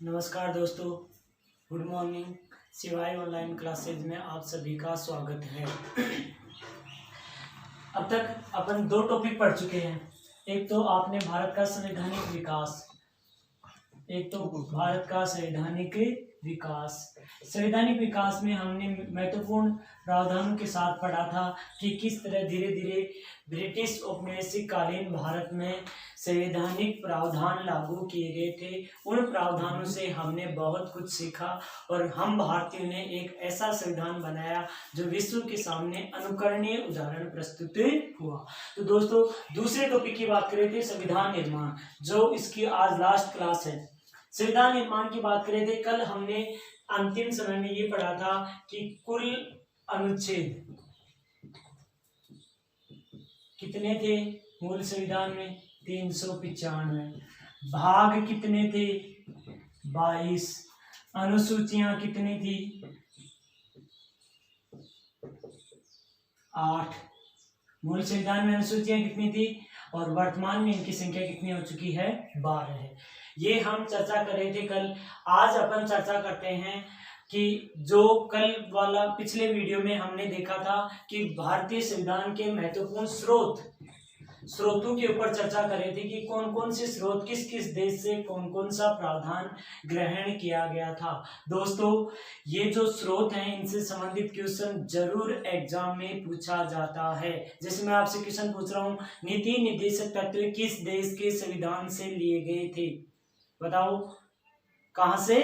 नमस्कार दोस्तों, good morning. शिवाय ऑनलाइन क्लासेज में आप सभी का स्वागत है। अब तक अपन दो टॉपिक पढ़ चुके हैं। एक तो आपने भारत का संवैधानिक विकास, संवैधानिक विकास में हमने महत्वपूर्ण प्रावधानों के साथ पढ़ा था कि किस तरह धीरे धीरे ब्रिटिश औपनिवेशिक कालीन भारत में संवैधानिक प्रावधान लागू किए गए थे। उन प्रावधानों से हमने बहुत कुछ सीखा और हम भारतीयों ने एक ऐसा संविधान बनाया जो विश्व के सामने अनुकरणीय उदाहरण प्रस्तुत हुआ। तो दोस्तों, दूसरे टॉपिक की बात करें थे संविधान निर्माण, जो इसकी आज लास्ट क्लास है। संविधान निर्माण की बात करें थे, कल हमने अंतिम समय में ये पढ़ा था कि कुल अनुच्छेद कितने थे मूल संविधान में, 395। भाग कितने थे, 22। अनुसूचियां कितनी थी, 8। मूल संविधान में अनुसूचियां कितनी थी और वर्तमान में इनकी संख्या कितनी हो चुकी है, 12 है। ये हम चर्चा कर रहे थे कल। आज अपन चर्चा करते हैं कि जो कल वाला पिछले वीडियो में हमने देखा था कि भारतीय संविधान के महत्वपूर्ण स्रोतों के ऊपर चर्चा कर रहे थे कि कौन कौन से स्रोत किस किस देश से कौन कौन सा प्रावधान ग्रहण किया गया था। दोस्तों, ये जो स्रोत हैं इनसे संबंधित क्वेश्चन जरूर एग्जाम में पूछा जाता है। जैसे मैं आपसे क्वेश्चन पूछ रहा हूँ, नीति निर्देशक तत्व किस देश के संविधान से लिए गए थे, बताओ। कहां से?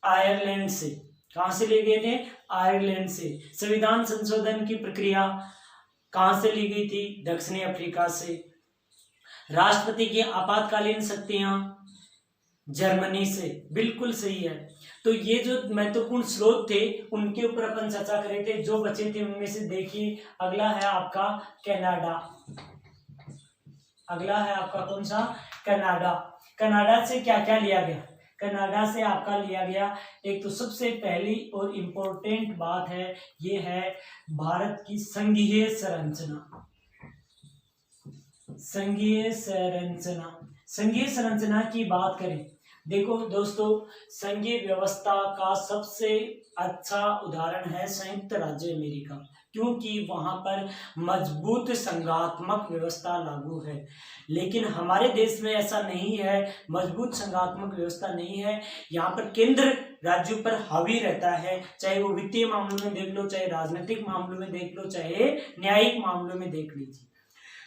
आयरलैंड से। कहां से लिए गए थे? आयरलैंड से। संविधान संशोधन की प्रक्रिया कहां से ली गई थी? दक्षिणी अफ्रीका से। राष्ट्रपति की आपातकालीन शक्तियां जर्मनी से। बिल्कुल सही है। तो ये जो महत्वपूर्ण स्रोत थे उनके ऊपर अपन चर्चा कर रहे थे। जो बचे थे उनमें से देखिए, अगला है आपका कनाडा। अगला है आपका कौन सा? कनाडा। कनाडा से क्या क्या लिया गया? कनाडा से आपका लिया गया, एक तो सबसे पहली और इम्पोर्टेंट बात है, ये है भारत की संघीय संरचना। संघीय संरचना की बात करें, देखो दोस्तों, संघीय व्यवस्था का सबसे अच्छा उदाहरण है संयुक्त राज्य अमेरिका, क्योंकि वहां पर मजबूत संघात्मक व्यवस्था लागू है। लेकिन हमारे देश में ऐसा नहीं है, मजबूत संघात्मक व्यवस्था नहीं है। यहाँ पर केंद्र राज्यों पर हावी रहता है, चाहे वो वित्तीय मामलों में देख लो, चाहे राजनीतिक मामलों में देख लो, चाहे न्यायिक मामलों में देख लीजिए।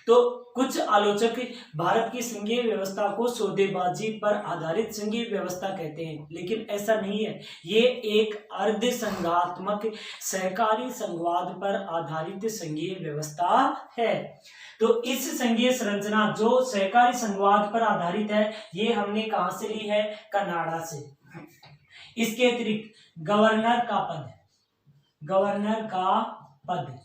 तो कुछ आलोचक भारत की संघीय व्यवस्था को सौदेबाजी पर आधारित संघीय व्यवस्था कहते हैं, लेकिन ऐसा नहीं है। ये एक अर्ध संघात्मक सहकारी संघवाद पर आधारित संघीय व्यवस्था है। तो इस संघीय संरचना जो सहकारी संघवाद पर आधारित है, ये हमने कहां से ली है? कनाडा से। इसके अतिरिक्त गवर्नर का पद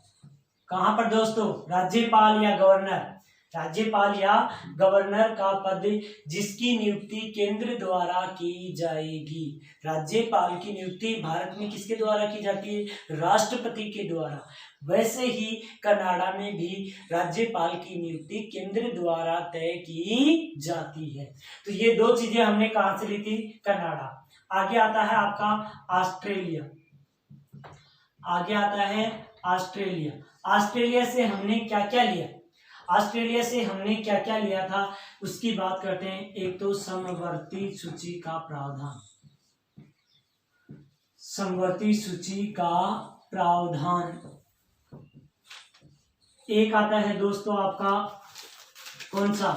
कहां पर दोस्तों? राज्यपाल या गवर्नर। राज्यपाल या गवर्नर का पद जिसकी नियुक्ति केंद्र द्वारा की जाएगी। राज्यपाल की नियुक्ति भारत में किसके द्वारा की जाती है? राष्ट्रपति के द्वारा। वैसे ही कनाडा में भी राज्यपाल की नियुक्ति केंद्र द्वारा तय की जाती है। तो ये दो चीजें हमने कहां से ली थी? कनाडा। आगे आता है आपका ऑस्ट्रेलिया। आगे आता है ऑस्ट्रेलिया। ऑस्ट्रेलिया से हमने क्या क्या लिया? ऑस्ट्रेलिया से हमने क्या क्या लिया था उसकी बात करते हैं। एक तो समवर्ती सूची का प्रावधान। समवर्ती सूची का प्रावधान। एक आता है दोस्तों आपका कौन सा?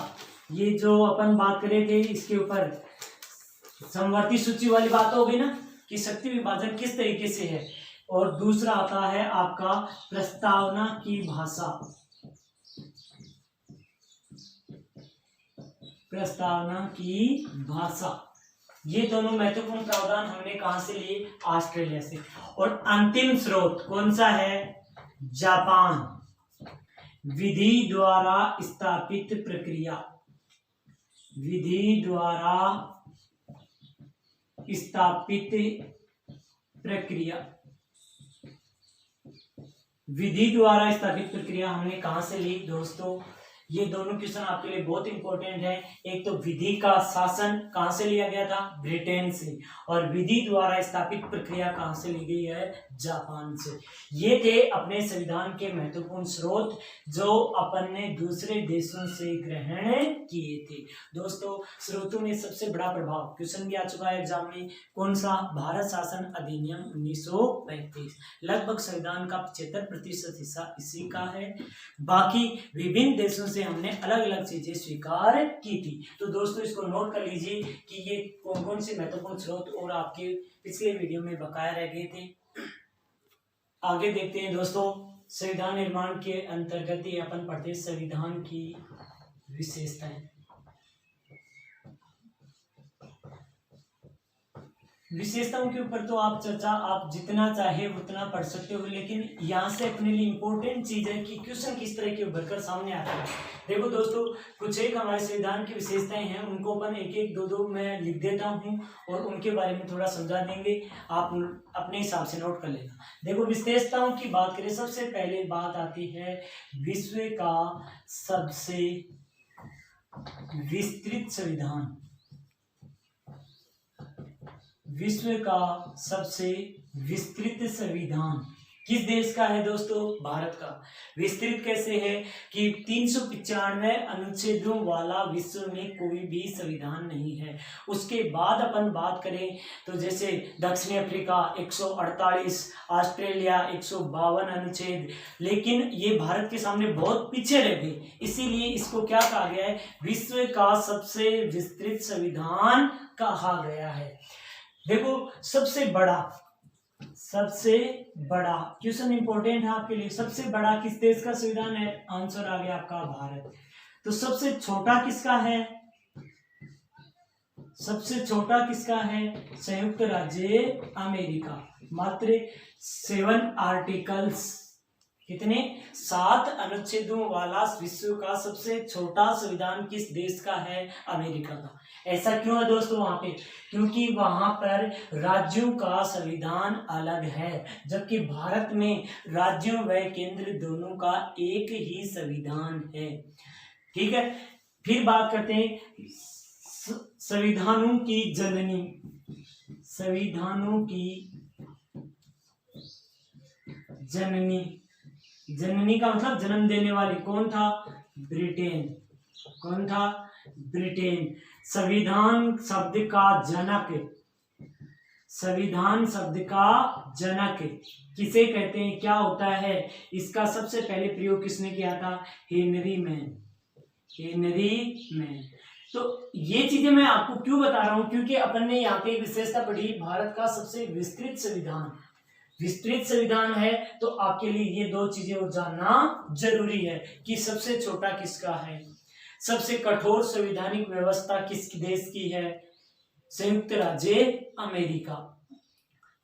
ये जो अपन बात कर रहे थे इसके ऊपर, समवर्ती सूची वाली बात हो गई ना कि शक्ति विभाजन किस तरीके से है। और दूसरा आता है आपका प्रस्तावना की भाषा। प्रस्तावना की भाषा। ये दोनों महत्वपूर्ण प्रावधान हमने कहां से लिए? ऑस्ट्रेलिया से। और अंतिम स्रोत कौन सा है? जापान। विधि द्वारा स्थापित प्रक्रिया। विधि द्वारा स्थापित प्रक्रिया। विधि द्वारा स्थापित प्रक्रिया हमने कहां से ली दोस्तों? ये दोनों क्वेश्चन आपके लिए बहुत इंपॉर्टेंट है। एक तो विधि का शासन कहां से लिया गया था? ब्रिटेन से। और विधि द्वारा स्थापित प्रक्रिया कहां से ली गई है? जापान से। ये थे अपने संविधान के महत्वपूर्ण स्रोत जो अपन ने दूसरे देशों से ग्रहण किए थे। दोस्तों, स्रोतों में सबसे बड़ा प्रभाव, क्वेश्चन भी आ चुका है एग्जाम में, कौन सा? भारत शासन अधिनियम 1935। लगभग संविधान का 75% हिस्सा इसी का है। बाकी विभिन्न देशों से हमने अलग अलग चीजें स्वीकार की थी। तो दोस्तों, इसको नोट कर लीजिए कि ये कौन कौन से महत्वपूर्ण स्रोत और आपके पिछले वीडियो में बकाया रह गए थे। आगे देखते हैं दोस्तों, संविधान निर्माण के अंतर्गत ये अपन पढ़ते हैं संविधान की विशेषताएं। विशेषताओं के ऊपर तो आप चर्चा आप जितना चाहे उतना पढ़ सकते हो, लेकिन यहाँ से अपने लिए इम्पोर्टेंट चीज है कि क्वेश्चन किस तरह के उभर कर सामने आते हैं। देखो दोस्तों, कुछ एक हमारे संविधान की विशेषताएं हैं, उनको अपन एक एक दो दो मैं लिख देता हूँ और उनके बारे में थोड़ा समझा देंगे, आप अपने हिसाब से नोट कर लेना। देखो, विशेषताओं की बात करें, सबसे पहले बात आती है विश्व का सबसे विस्तृत संविधान। विश्व का सबसे विस्तृत संविधान किस देश का है दोस्तों? भारत का। विस्तृत कैसे है कि 395 अनुच्छेदों वाला विश्व में कोई भी संविधान नहीं है। उसके बाद अपन बात करें तो जैसे दक्षिण अफ्रीका 148, ऑस्ट्रेलिया 152 अनुच्छेद, लेकिन ये भारत के सामने बहुत पीछे रह गए, इसीलिए इसको क्या कहा गया है? विश्व का सबसे विस्तृत संविधान कहा गया है। देखो, सबसे बड़ा क्वेश्चन इंपॉर्टेंट है आपके लिए, सबसे बड़ा किस देश का संविधान है? आंसर आ गया आपका भारत। तो सबसे छोटा किसका है? सबसे छोटा किसका है? संयुक्त राज्य अमेरिका। मात्र 7 आर्टिकल्स, कितने? 7 अनुच्छेदों वाला विश्व का सबसे छोटा संविधान किस देश का है? अमेरिका का। ऐसा क्यों है दोस्तों वहां पे? क्योंकि वहां पर राज्यों का संविधान अलग है, जबकि भारत में राज्यों व केंद्र दोनों का एक ही संविधान है। ठीक है, फिर बात करते हैं संविधानों की जननी। संविधानों की जननी, जननी का मतलब जन्म देने वाली, कौन था? ब्रिटेन। कौन था? ब्रिटेन। संविधान शब्द का जनक, संविधान शब्द का जनक किसे कहते हैं? क्या होता है? इसका सबसे पहले प्रयोग किसने किया था? Henry man. Henry man. तो ये चीजें मैं आपको क्यों बता रहा हूं? क्योंकि अपन ने यहाँ पे विशेषता पढ़ी, भारत का सबसे विस्तृत संविधान। विस्तृत संविधान है तो आपके लिए ये दो चीजें और जानना जरूरी है कि सबसे छोटा किसका है, सबसे कठोर संवैधानिक व्यवस्था किस देश की है? संयुक्त राज्य अमेरिका।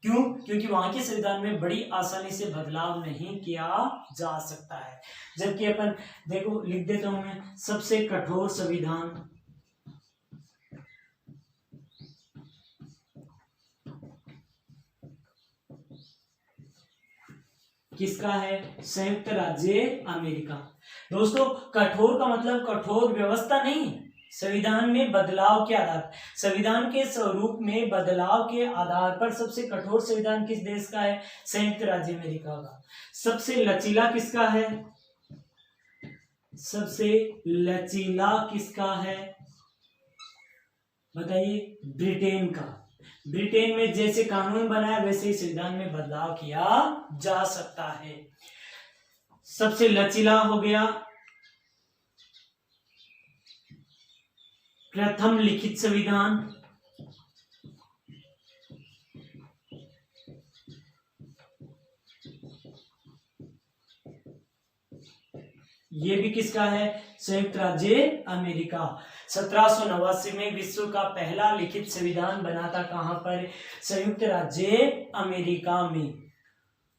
क्यों? क्योंकि वहां के संविधान में बड़ी आसानी से बदलाव नहीं किया जा सकता है। जबकि अपन देखो, लिख देता हूं मैं, सबसे कठोर संविधान किसका है? संयुक्त राज्य अमेरिका। दोस्तों, कठोर का मतलब कठोर व्यवस्था नहीं, संविधान में बदलाव के आधार, संविधान के स्वरूप में बदलाव के आधार पर सबसे कठोर संविधान किस देश का है? संयुक्त राज्य अमेरिका का। सबसे लचीला किसका है? सबसे लचीला किसका है? बताइए। ब्रिटेन का। ब्रिटेन में जैसे कानून बनाया वैसे ही संविधान में बदलाव किया जा सकता है। सबसे लचीला हो गया प्रथम लिखित संविधान। ये भी किसका है? संयुक्त राज्य अमेरिका। 1789 में विश्व का पहला लिखित संविधान बना था, कहां पर? संयुक्त राज्य अमेरिका में।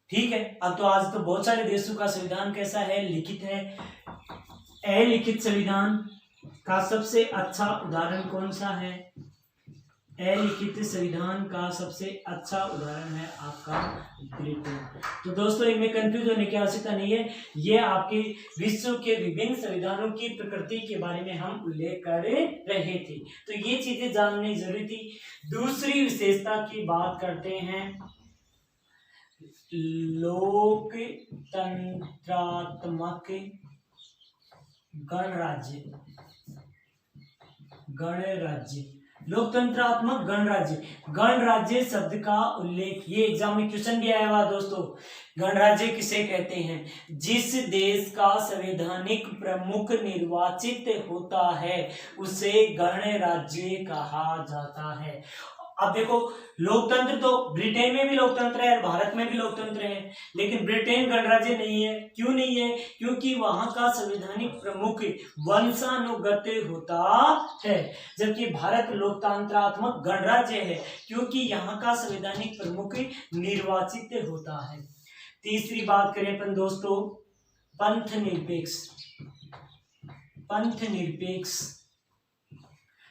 ठीक है, अब तो आज तो बहुत सारे देशों का संविधान कैसा है? लिखित है। अलिखित संविधान का सबसे अच्छा उदाहरण कौन सा है? अलिखित संविधान का सबसे अच्छा उदाहरण है आपका ब्रिटेन। तो दोस्तों इनमें कंफ्यूज होने की आवश्यकता नहीं है, ये आपके विश्व के विभिन्न संविधानों की प्रकृति के बारे में हम उल्लेख कर रहे थे, तो ये चीजें जाननी जरूरी थी। दूसरी विशेषता की बात करते हैं, लोकतंत्रात्मक गणराज्य। गणराज्य, लोकतंत्रात्मक गणराज्य। गणराज्य शब्द का उल्लेख ये एग्जाम में क्वेश्चन भी आया हुआ दोस्तों। गणराज्य किसे कहते हैं? जिस देश का संवैधानिक प्रमुख निर्वाचित होता है उसे गणराज्य कहा जाता है। अब देखो, लोकतंत्र तो ब्रिटेन में भी लोकतंत्र है और भारत में भी लोकतंत्र है, लेकिन ब्रिटेन गणराज्य नहीं है। क्यों नहीं है? क्योंकि वहां का संवैधानिक प्रमुख वंशानुगत होता है, जबकि भारत लोकतंत्रात्मक गणराज्य है क्योंकि यहाँ का संवैधानिक प्रमुख निर्वाचित होता है। तीसरी बात करें अपन दोस्तों, पंथ निरपेक्ष। पंथ निरपेक्ष,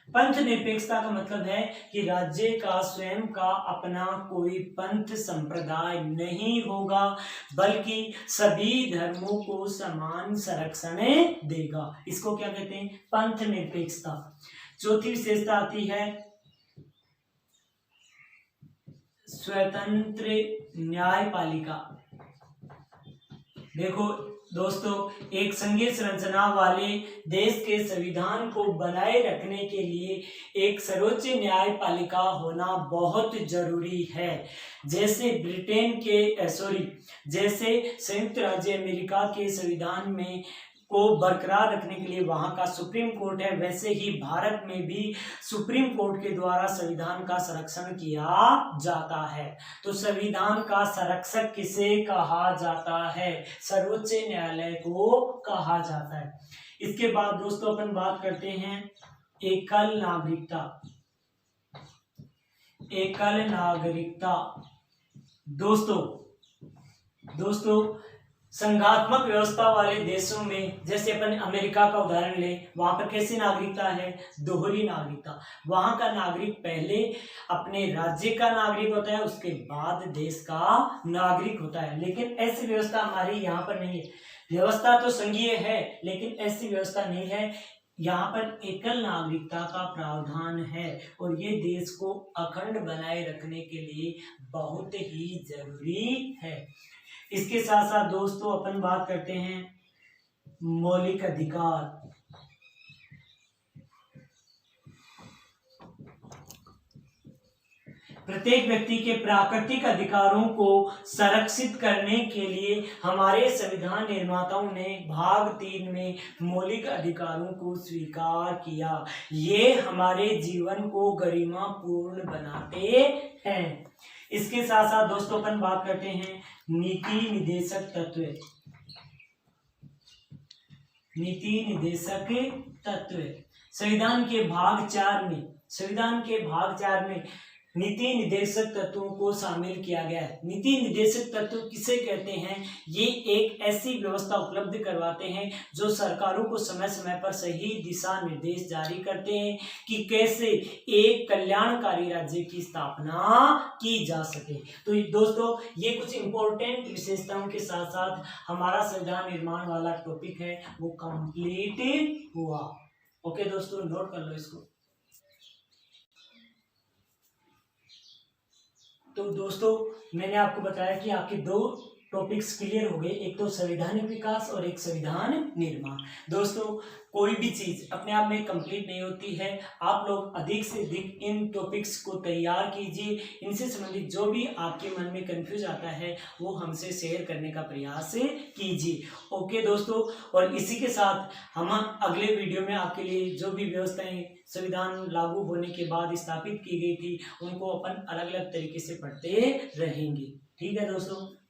पंथ निरपेक्षता का मतलब है कि राज्य का स्वयं का अपना कोई पंथ संप्रदाय नहीं होगा, बल्कि सभी धर्मों को समान संरक्षण देगा। इसको क्या कहते हैं? पंथ निरपेक्षता। चौथी विशेषता आती है स्वतंत्र न्यायपालिका। देखो दोस्तों, एक संघीय संरचना वाले देश के संविधान को बनाए रखने के लिए एक सर्वोच्च न्यायपालिका होना बहुत जरूरी है। जैसे जैसे संयुक्त राज्य अमेरिका के संविधान में को बरकरार रखने के लिए वहां का सुप्रीम कोर्ट है, वैसे ही भारत में भी सुप्रीम कोर्ट के द्वारा संविधान का संरक्षण किया जाता है। तो संविधान का संरक्षक किसे कहा जाता है? सर्वोच्च न्यायालय को कहा जाता है। इसके बाद दोस्तों अपन बात करते हैं एकल नागरिकता। एकल नागरिकता दोस्तों संघात्मक व्यवस्था वाले देशों में, जैसे अपन अमेरिका का उदाहरण ले, वहां पर कैसी नागरिकता है? दोहरी नागरिकता। वहां का नागरिक पहले अपने राज्य का नागरिक होता है, उसके बाद देश का नागरिक होता है। लेकिन ऐसी व्यवस्था हमारी यहाँ पर नहीं है। व्यवस्था तो संघीय है लेकिन ऐसी व्यवस्था नहीं है। यहाँ पर एकल नागरिकता का प्रावधान है और ये देश को अखंड बनाए रखने के लिए बहुत ही जरूरी है। इसके साथ साथ दोस्तों अपन बात करते हैं मौलिक अधिकार। प्रत्येक व्यक्ति के प्राकृतिक अधिकारों को संरक्षित करने के लिए हमारे संविधान निर्माताओं ने भाग 3 में मौलिक अधिकारों को स्वीकार किया। ये हमारे जीवन को गरिमापूर्ण बनाते हैं। इसके साथ साथ दोस्तों अपन बात करते हैं नीति निर्देशक तत्व। नीति निर्देशक तत्व संविधान के भाग 4 में नीति निर्देशक तत्वों को शामिल किया गया है। नीति निर्देशक तत्व किसे कहते हैं? ये एक ऐसी व्यवस्था उपलब्ध करवाते हैं जो सरकारों को समय समय पर सही दिशा निर्देश जारी करते हैं कि कैसे एक कल्याणकारी राज्य की स्थापना की जा सके। तो दोस्तों ये कुछ इंपॉर्टेंट विशेषताओं के साथ साथ हमारा संविधान निर्माण वाला टॉपिक है वो कंप्लीट हुआ। ओके दोस्तों, नोट कर लो इसको। तो दोस्तों मैंने आपको बताया कि आपके 2 टॉपिक्स क्लियर हो गए, एक तो संवैधानिक विकास और एक संविधान निर्माण। दोस्तों कोई भी चीज अपने आप में कंप्लीट नहीं होती है। आप लोग अधिक से अधिक इन टॉपिक्स को तैयार कीजिए। इनसे संबंधित जो भी आपके मन में कंफ्यूज आता है वो हमसे शेयर करने का प्रयास कीजिए। ओके दोस्तों, और इसी के साथ हम अगले वीडियो में आपके लिए जो भी व्यवस्थाएं संविधान लागू होने के बाद स्थापित की गई थी उनको अपन अलग अलग तरीके से पढ़ते रहेंगे। ठीक है दोस्तों।